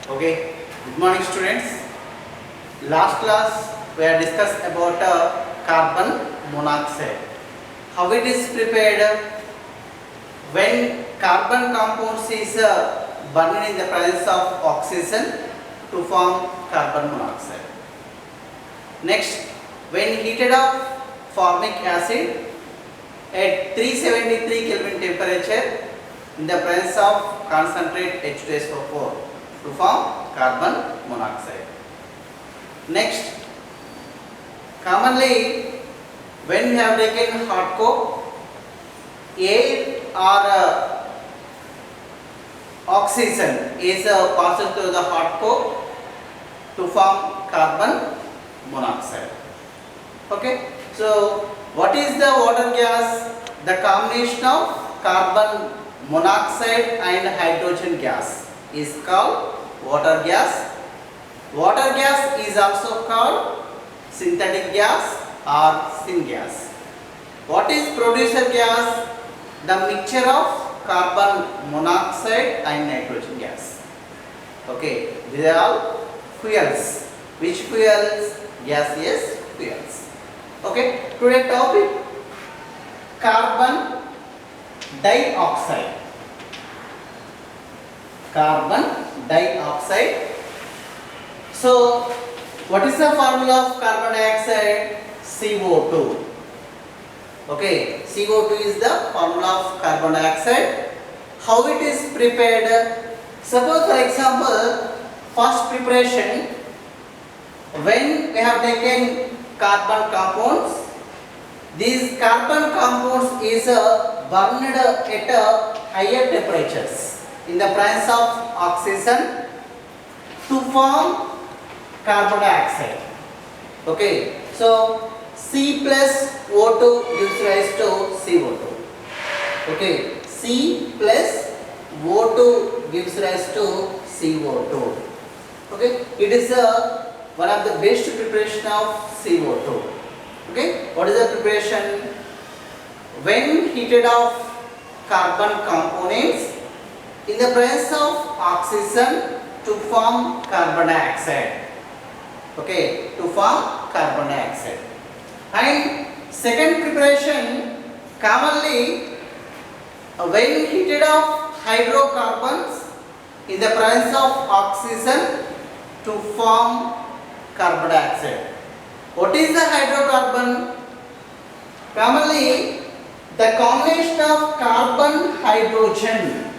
Okay, good morning students. Last class we have discussed about carbon monoxide. How it is prepared when carbon compounds is burned in the presence of oxygen to form carbon monoxide. Next, when heated up formic acid at 373 Kelvin temperature in the presence of concentrate H2SO4 to form carbon monoxide. Next, commonly when we have taken hot coke, air or oxygen is passed through the hot coke to form carbon monoxide. Okay, so what is the water gas? The combination of carbon monoxide and hydrogen gas is called water gas. Water gas is also called synthetic gas or syngas. What is producer gas? The mixture of carbon monoxide and nitrogen gas. Okay, these are all fuels. Which fuels? Gaseous fuels. Okay, today topic carbon dioxide. Carbon dioxide. So, what is the formula of carbon dioxide? CO2. Okay, CO2 is the formula of carbon dioxide. How it is prepared? Suppose for example, first preparation, when we have taken carbon compounds, these carbon compounds is burned at higher temperatures in the presence of oxygen to form carbon dioxide. Okay, so C plus O2 gives rise to CO2. Okay, C plus O2 gives rise to CO2. Okay, it is one of the best preparation of CO2. Okay, what is the preparation? When heated off carbon components in the presence of oxygen to form carbon dioxide. Okay, to form carbon dioxide. And second preparation, commonly when heated off hydrocarbons in the presence of oxygen to form carbon dioxide. What is the hydrocarbon? Commonly the combination of carbon hydrogen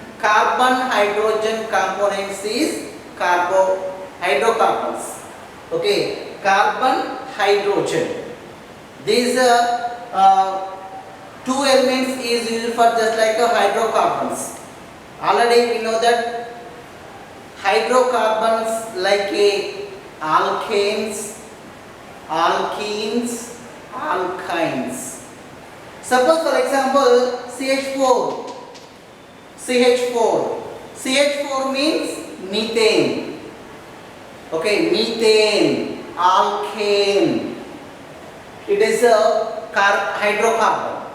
components is hydrocarbons. Okay, carbon hydrogen. These two elements is used for just like hydrocarbons. Already we know that hydrocarbons like alkanes, alkenes, alkynes. Suppose for example CH4 means methane. Okay, methane, alkane. It is a hydrocarbon.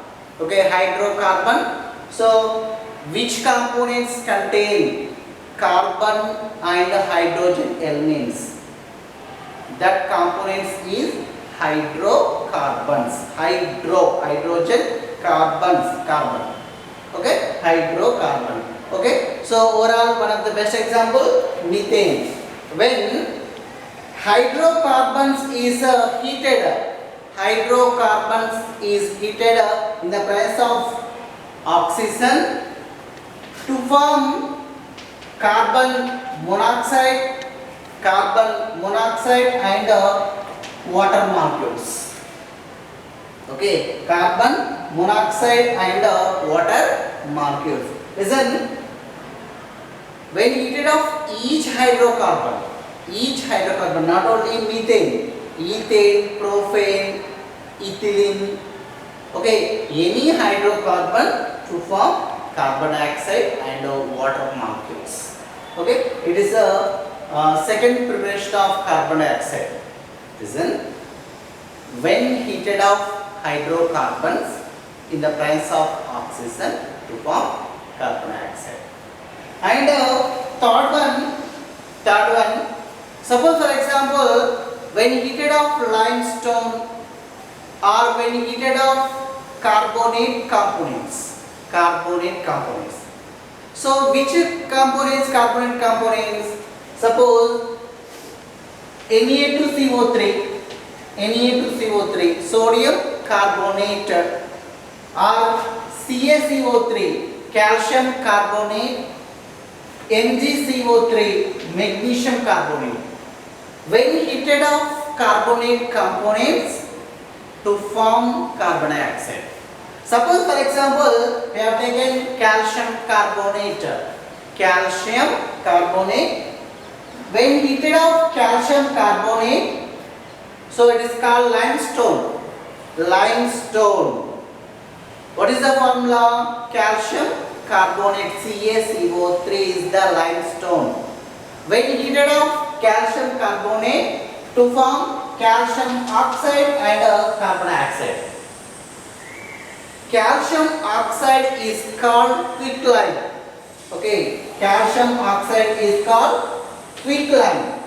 Okay, hydrocarbon. So, which components contain carbon and hydrogen elements? That components is hydrocarbons. Hydrogen carbon. Okay, hydrocarbon. Okay, so overall one of the best example methane. When hydrocarbons is heated in the presence of oxygen to form carbon monoxide and water molecules. Okay, carbon monoxide and water molecules. Listen, when heated of each hydrocarbon, not only methane, ethane, propane, ethylene, okay, any hydrocarbon to form carbon dioxide and water molecules. Okay, it is a second preparation of carbon dioxide. Listen, when heated of hydrocarbons in the presence of oxygen to form carbon dioxide. And third one, Third one, suppose for example, when heated of limestone or when heated of carbonate components. So which components, carbonate components? Suppose Na2CO3, sodium carbonate, or CaCO3, calcium carbonate, MgCO3, magnesium carbonate. When heated of carbonate components to form carbon dioxide. Suppose for example, we have taken calcium carbonate. When heated of calcium carbonate, so it is called limestone. What is the formula? Calcium carbonate, CaCO3 is the limestone. When heated of calcium carbonate to form calcium oxide and carbon dioxide. Calcium oxide is called quicklime. Okay, calcium oxide is called quicklime.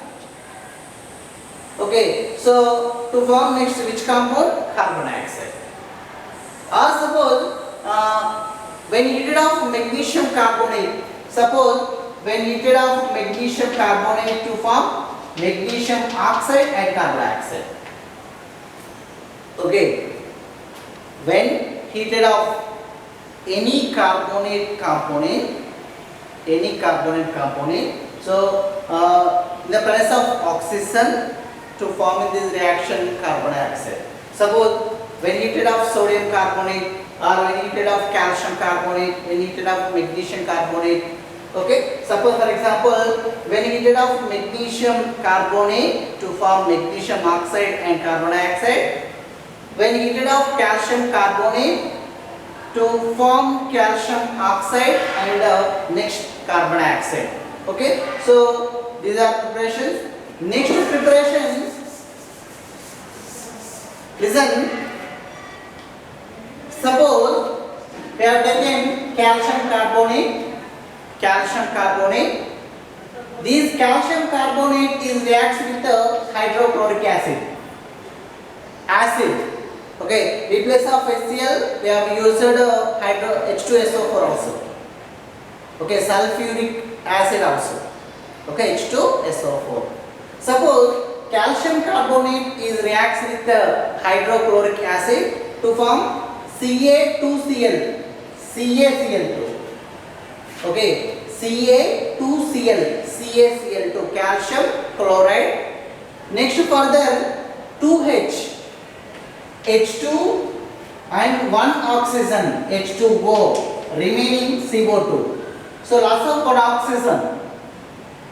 Okay, so to form next which compound? Carbon dioxide. Or suppose when heated of magnesium carbonate, to form magnesium oxide and carbon dioxide. Okay, when heated of any carbonate component, so in the presence of oxygen to form in this reaction carbon dioxide. Suppose when heated of sodium carbonate or when heated of calcium carbonate, when heated of magnesium carbonate. Okay, suppose for example, when heated of magnesium carbonate to form magnesium oxide and carbon dioxide, when heated of calcium carbonate to form calcium oxide and next carbon dioxide. Okay, so these are preparations. Next preparation, listen. Suppose we have taken calcium carbonate. This calcium carbonate is reacts with the hydrochloric acid. Okay, in place of HCl we have used H2SO4 also. Okay, sulfuric acid also. Okay, H2SO4. Suppose calcium carbonate is reacts with the hydrochloric acid to form CaCl2. Okay, CaCl2, calcium chloride. Next further 2H, H2 and 1 oxygen, H2O, remaining CO2. So loss of one oxygen,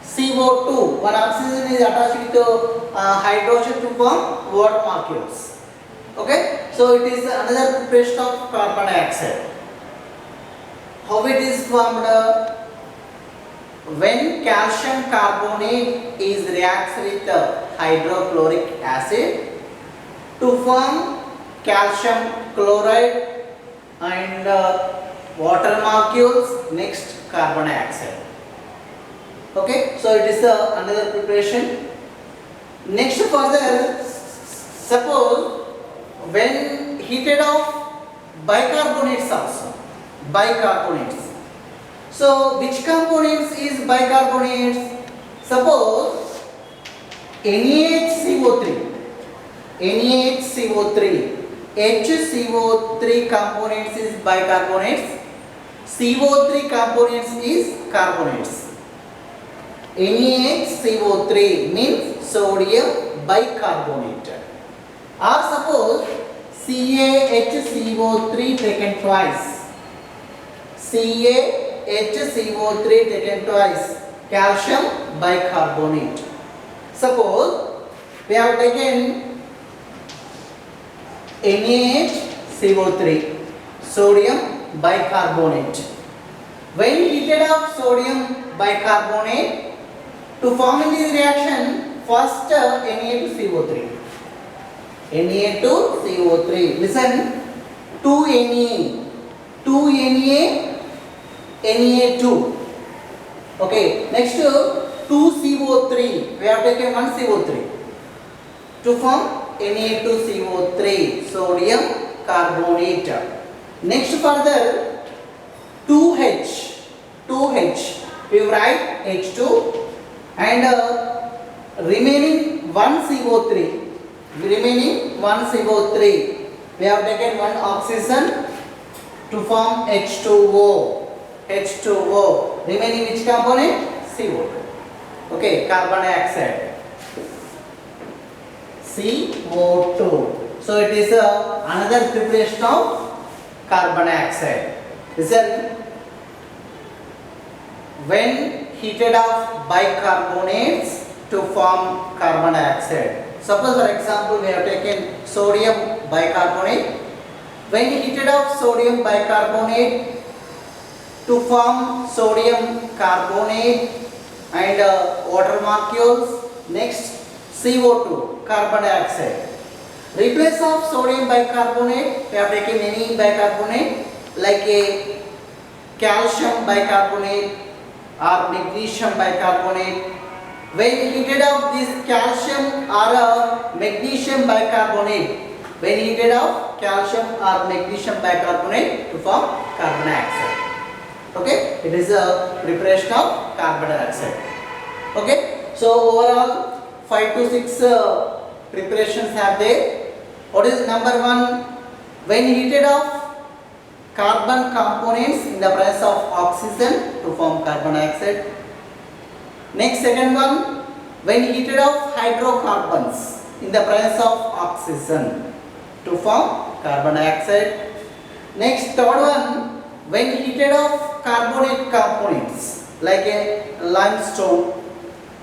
CO2, one oxygen is attached with hydrogen to form water molecules. Okay, so it is another preparation of carbon dioxide. How it is formed? When calcium carbonate is reacts with hydrochloric acid to form calcium chloride and water molecules, next carbon dioxide. Okay, so it is another preparation. Next further, suppose when heated of bicarbonates also. So which components is bicarbonates? Suppose NaHCO3, HCO3 components is bicarbonates, CO3 components is carbonates. NaHCO3 means sodium bicarbonate. Or suppose CaHCO3 taken twice. CaHCO3 taken twice, calcium bicarbonate. Suppose we have taken NaHCO3, sodium bicarbonate. When heated of sodium bicarbonate to form in this reaction, first Na2CO3. Listen, 2Na, Na2. Okay, next 2 2CO3. We have taken one CO3 to form Na2CO3, sodium carbonate. Next further 2H, we write H2 and remaining one CO3. We have taken one oxygen to form H2O. Remaining which component? CO2. Okay, carbon dioxide. CO2. So it is another preparation of carbon dioxide. Listen, when heated up bicarbonates to form carbon dioxide. Suppose for example we have taken sodium bicarbonate. When heated up sodium bicarbonate to form sodium carbonate and water molecules. Next CO2, carbon dioxide. Replace of sodium bicarbonate, we have taken any bicarbonate like a calcium bicarbonate or magnesium bicarbonate. When heated up this calcium or magnesium bicarbonate, to form carbon dioxide. Okay, it is a preparation of carbon dioxide. Okay, so overall 5 to 6 preparations are there. What is number 1? When heated up carbon components in the presence of oxygen to form carbon dioxide. Next, second one, when heated up hydrocarbons in the presence of oxygen to form carbon dioxide. Next, third one, when heated up carbonate components like a limestone.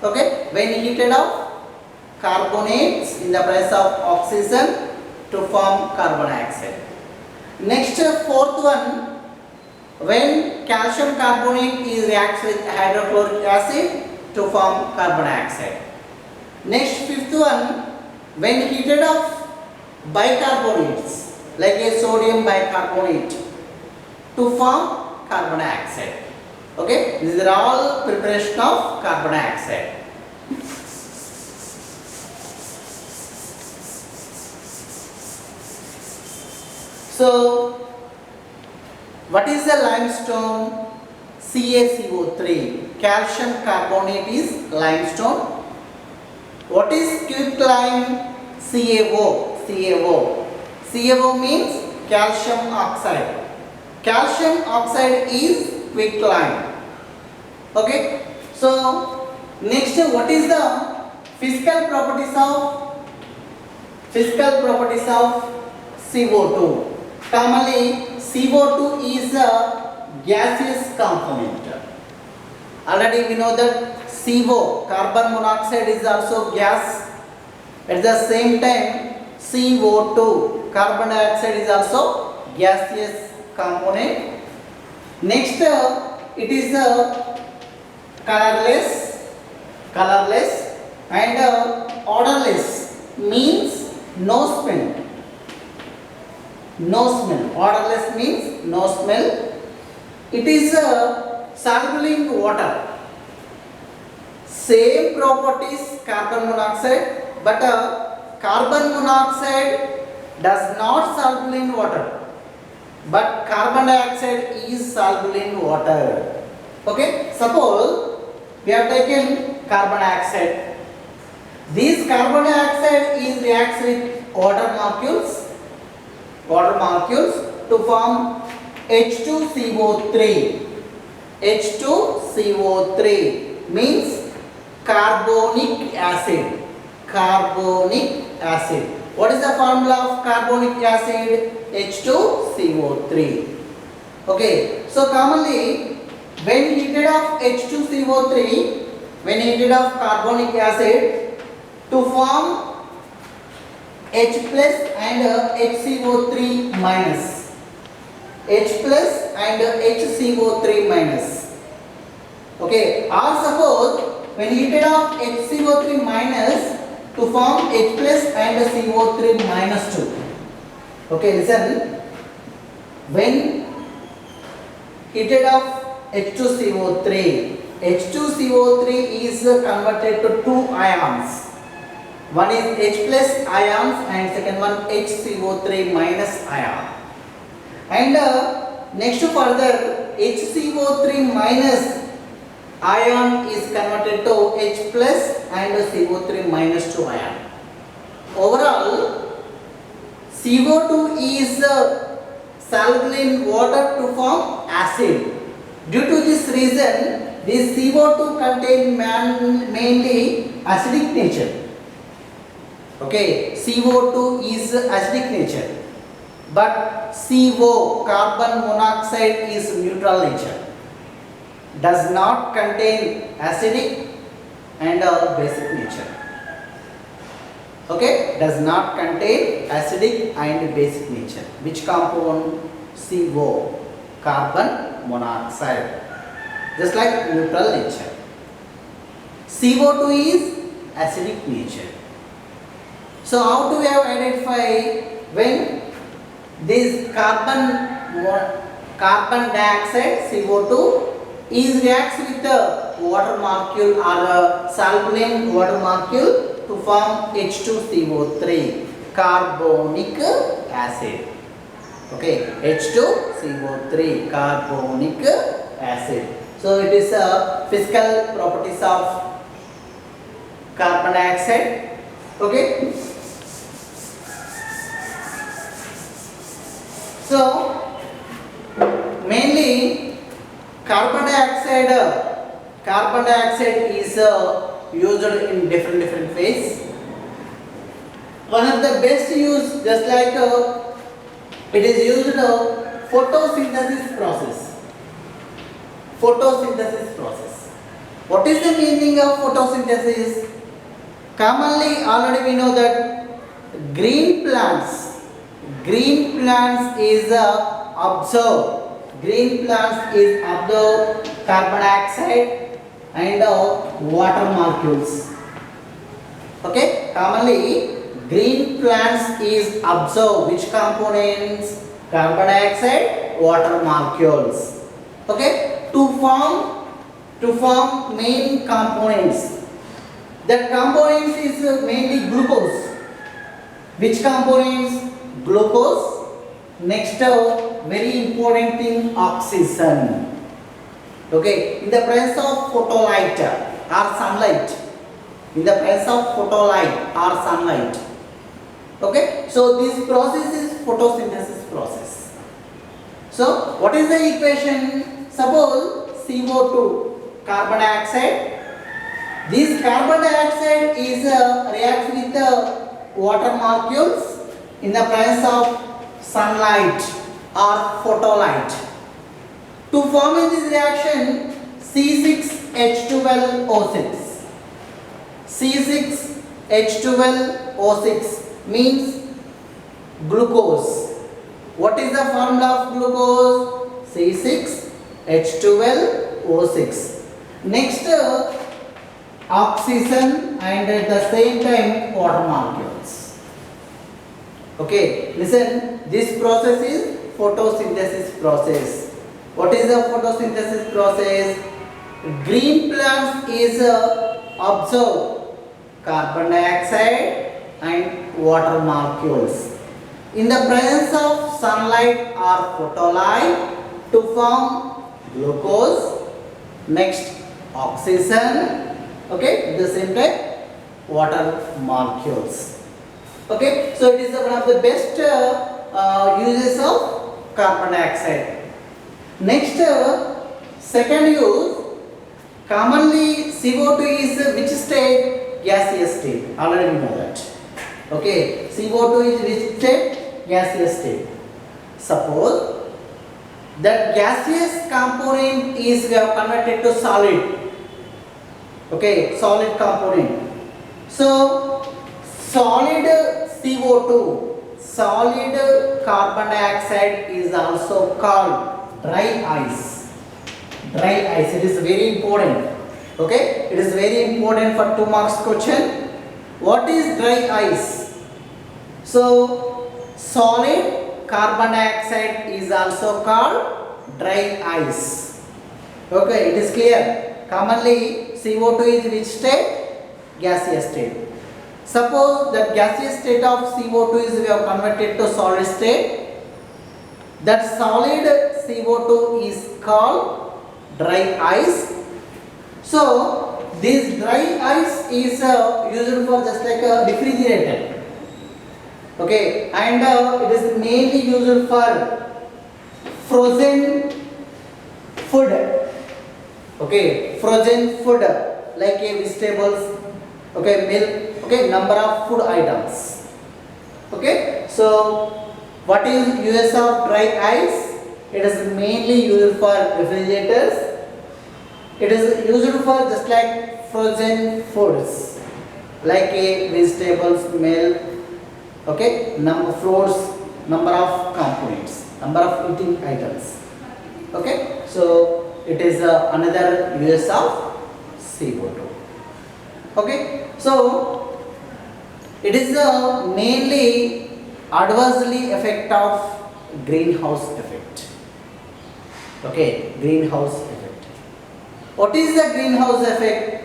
Okay, when heated up carbonates in the presence of oxygen to form carbon dioxide. Next, fourth one, when calcium carbonate is reacts with hydrochloric acid to form carbon dioxide. Next, fifth one, when heated up bicarbonates like a sodium bicarbonate to form carbon dioxide. Okay, these are all preparation of carbon dioxide. So, what is the limestone? CaCO3. Calcium carbonate is limestone. What is quicklime? CaO. CaO means calcium oxide. Calcium oxide is quicklime. Okay. So, next what is the physical properties of CO2? Commonly, CO2 is a gaseous component. Already we know that CO, carbon monoxide, is also gas. At the same time, CO2, carbon dioxide, is also gaseous component. Next, it is colorless and odorless, means no smell. Odorless means no smell. It is soluble in water. Same properties carbon monoxide, but carbon monoxide does not soluble in water, but carbon dioxide is soluble in water. Okay, suppose we have taken carbon dioxide. This carbon dioxide is reacts with water molecules to form H2CO3. H2CO3 means carbonic acid. What is the formula of carbonic acid? H2CO3. Okay, so commonly when heated up H2CO3, when heated up carbonic acid to form H plus and HCO3 minus. H plus and HCO3 minus. Okay, or suppose when heated up HCO3 minus to form H plus and CO3 minus 2. Okay, listen. When heated up H2CO3 H2CO3 is converted to two ions. One is H plus ions and second one HCO3 minus ion. And next further HCO3 minus ion is converted to H plus and CO3 minus 2 ion. Overall, CO2 is soluble in water to form acid. Due to this reason, this CO2 contain mainly acidic nature. Okay, CO2 is acidic nature, but CO, carbon monoxide, is neutral nature. Does not contain acidic and basic nature. Okay, does not contain acidic and basic nature. Which compound? CO, carbon monoxide. Just like neutral nature. CO2 is acidic nature. So how do we have identify when this carbon dioxide CO2 is reacts with the water molecule or soluble in water molecule to form H2CO3, carbonic acid. Okay, H2CO3, carbonic acid. So it is physical properties of carbon dioxide. Okay. So mainly carbon dioxide is used in different ways. One of the best use, just like it is used photosynthesis process. Photosynthesis process. What is the meaning of photosynthesis? Commonly, already we know that green plants is absorb carbon dioxide and water molecules. Okay, commonly green plants is absorb which components? Carbon dioxide, water molecules. Okay, to form main components. That components is mainly glucose. Which components? Glucose. Next, very important thing, oxygen. Okay, in the presence of photolight or sunlight. In the presence of photolight or sunlight. Okay, so this process is photosynthesis process. So, what is the equation? Suppose CO2, carbon dioxide. This carbon dioxide is reacts with the water molecules in the presence of sunlight or photolight. To form in this reaction C6H12O6. C6H12O6 means glucose. What is the formula of glucose? C6H12O6. Next, oxygen and at the same time water molecules. Okay, listen, this process is photosynthesis process. What is the photosynthesis process? Green plants is absorb carbon dioxide and water molecules in the presence of sunlight or photolight to form glucose, next oxygen, okay, at the same time water molecules. Okay, so it is one of the best uses of carbon dioxide. Next, second use, commonly CO2 is which state? Gaseous state. Already we know that. Okay, CO2 is which state? Gaseous state. Suppose that gaseous component is converted to solid. Okay, solid component. So, solid CO2, solid carbon dioxide is also called dry ice. Dry ice, it is very important. Okay, it is very important for 2 marks question. What is dry ice? So, solid carbon dioxide is also called dry ice. Okay, it is clear. commonly CO2 is which state? Gaseous state. Suppose that gaseous state of CO2 is we have converted to solid state. That solid CO2 is called dry ice. So this dry ice is used for just like a refrigerator. Okay, and it is mainly used for frozen food. Okay, frozen food like vegetables, okay, milk, okay, number of food items. Okay, so what is use of dry ice? It is mainly used for refrigerators. It is used for just like frozen foods like vegetables, milk, okay, fruits, number of components, number of eating items. Okay, so it is another use of CO2. Okay, so it is mainly adversely effect of greenhouse effect. Okay, greenhouse effect. What is the greenhouse effect?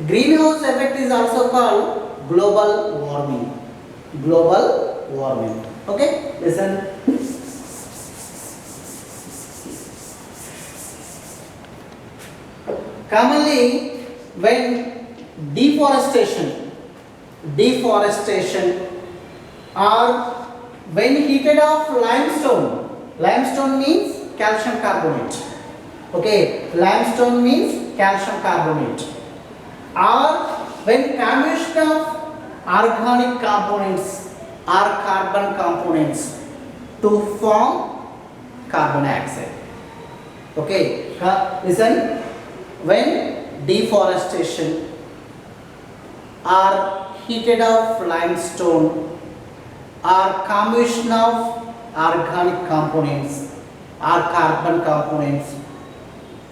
Greenhouse effect is also called global warming. Global warming. Okay, listen. Commonly, when deforestation or when heated of limestone means calcium carbonate. Okay, limestone means calcium carbonate. Or when combustion of organic components or carbon components to form carbon dioxide. Okay, listen. When deforestation or heated of limestone or combustion of organic components or carbon components,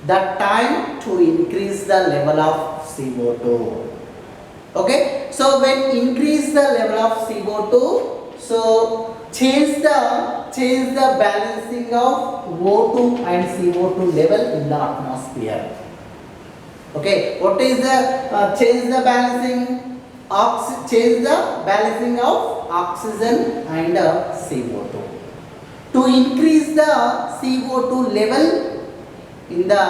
that time to increase the level of CO2. Okay, so when increase the level of CO2, so change the balancing of O2 and CO2 level in the atmosphere. Okay, what is the change the balancing of oxygen and CO2 to increase the CO2 level in the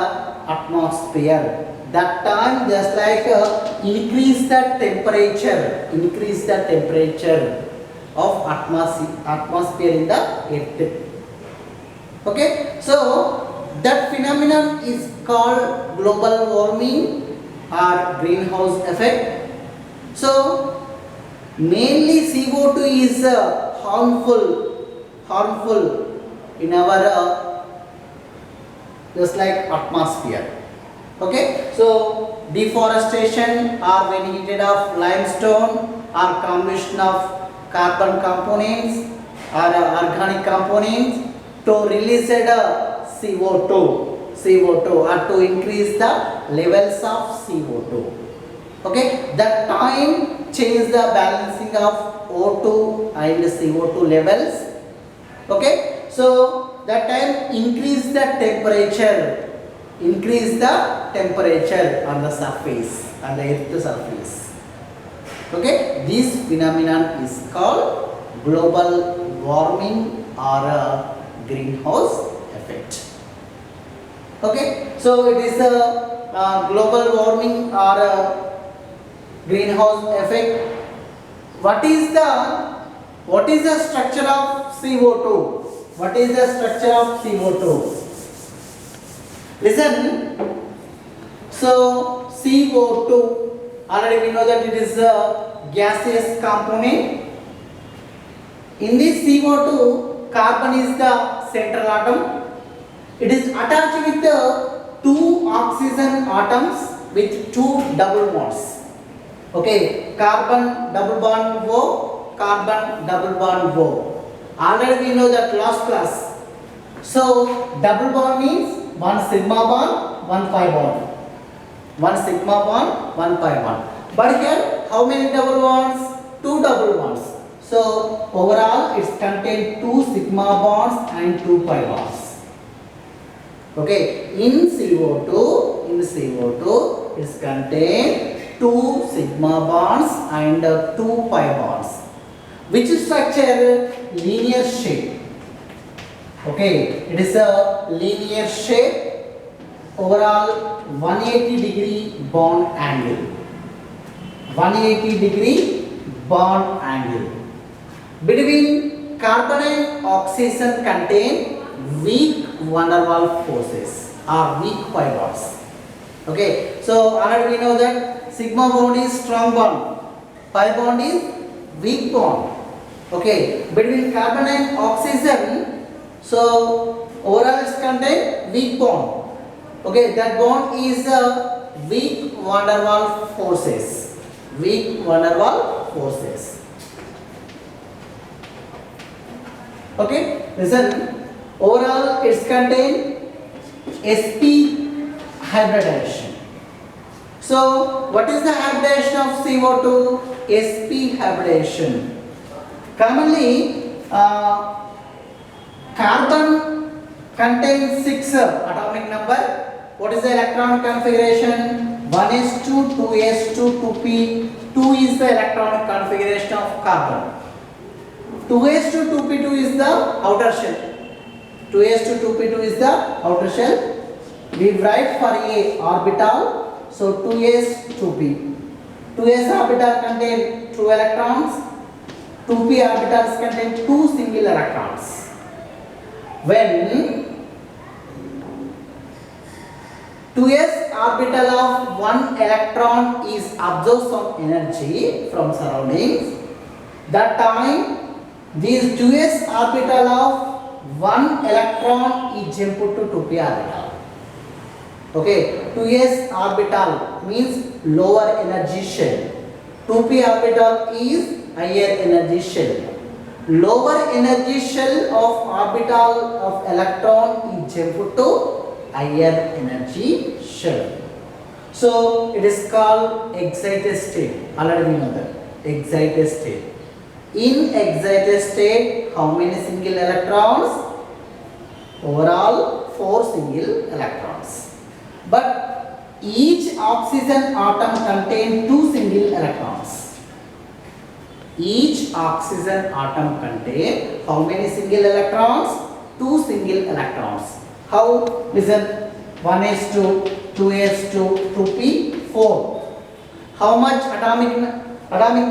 atmosphere. That time just like increase the temperature of atmosphere in the earth. Okay, so that phenomenon is called global warming or greenhouse effect. So mainly CO2 is harmful in our just like atmosphere. Okay, so deforestation or when heated of limestone or combustion of carbon components or organic components to release CO2 or to increase the levels of CO2. Okay, that time change the balancing of O2 and CO2 levels. Okay, so that time increase the temperature on the surface, on the earth surface. Okay, this phenomenon is called global warming or greenhouse effect. Okay, so it is a global warming or greenhouse effect. What is the structure of CO2? What is the structure of CO2? Listen. So CO2, already we know that it is a gaseous component. In this CO2, carbon is the central atom. It is attached with two oxygen atoms with two double bonds. Okay, carbon double bond O, carbon double bond O. Already we know that last class. So double bond means one sigma bond, one pi bond. One sigma bond, one pi bond. But here, how many double bonds? Two double bonds. So overall, it contains two sigma bonds and two pi bonds. Okay, in CO2, in CO2 is contain 2 sigma bonds and 2 pi bonds. Which structure? Linear shape. Okay, it is a linear shape. Overall 180 degree bond angle. 180 degree bond angle. Between carbon and oxygen contain weak van der Waals forces or weak pi bonds. Okay, so already we know that sigma bond is strong bond, pi bond is weak bond. Okay, between carbon and oxygen, so overall it contain weak bond. Okay, that bond is weak van der Waals forces. Weak van der Waals forces. Okay, listen. Overall, it's contain sp hybridization. So, what is the hybridization of CO2? sp hybridization. Commonly, carbon contains 6 atomic number. What is the electron configuration? 1s2, 2s2, 2p. 2 is the electronic configuration of carbon. 2s2, 2p2 is the outer shell. 2s2, 2p2 is the outer shell. We write for a orbital. So 2s, 2p. 2s orbital contain 2 electrons. 2p orbitals contain 2 single electrons. When 2s orbital of 1 electron is absorbed some energy from surroundings, that time these 2s orbital of 1 electron is jumped to 2p orbital. Okay, 2s orbital means lower energy shell. 2p orbital is higher energy shell. Lower energy shell of orbital of electron is jumped to higher energy shell. So it is called excited state. Already we know that. Excited state. In excited state, how many single electrons? Overall 4 single electrons. But each oxygen atom contains 2 single electrons. Each oxygen atom contains how many single electrons? 2 single electrons. How? Listen, 1s2, 2s2, 2p, 4. How much atomic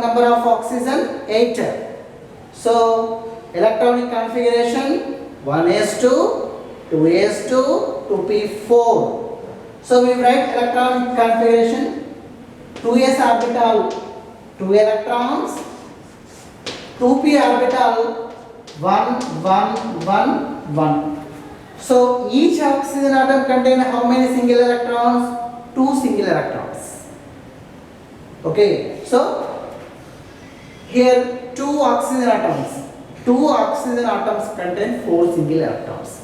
number of oxygen? 8. So, electronic configuration 1s2, 2s2, 2p, 4. So, we write electronic configuration 2s orbital 2 electrons, 2p orbital 1, 1, 1, 1. So each oxygen atom contains how many single electrons? 2 single electrons. Okay, so here 2 oxygen atoms. 2 oxygen atoms contain 4 single electrons.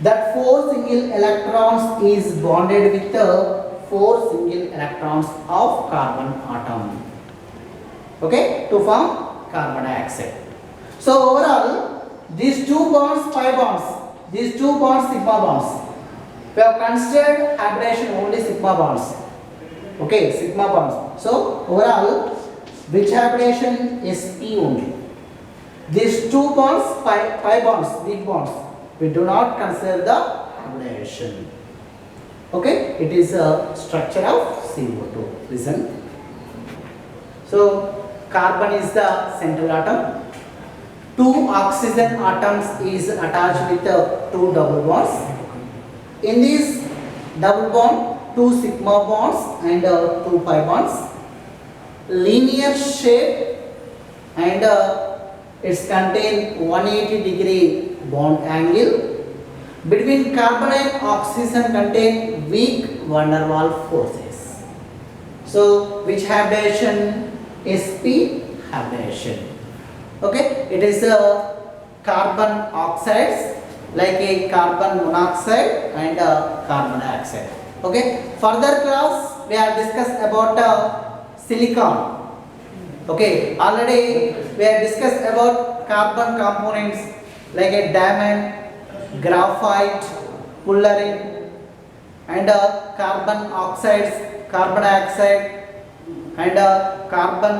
That 4 single electrons is bonded with the 4 single electrons of carbon atom. Okay, to form carbon dioxide. So overall, these 2 bonds, pi bonds. These 2 bonds, sigma bonds. We have considered hybridization only sigma bonds. Okay, sigma bonds. So overall, which hybridization? sp only. These 2 bonds, pi bonds, weak bonds, we do not consider the hybridization. Okay, it is a structure of CO2. Listen. So carbon is the central atom. 2 oxygen atoms is attached with 2 double bonds. In this double bond, 2 sigma bonds and 2 pi bonds. Linear shape and it's contain 180 degree bond angle. Between carbon and oxygen contain weak van der Waals forces. So which hybridization? sp hybridization. Okay, it is a carbon oxides like a carbon monoxide and carbon dioxide. Okay, further class we have discussed about silicon. Okay, already we have discussed about carbon components like a diamond, graphite, fullerene, and carbon oxides, carbon dioxide, and carbon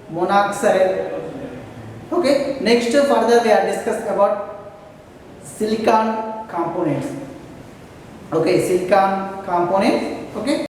monoxide. Okay, next further we are discussed about silicon components. Okay, silicon components. Okay.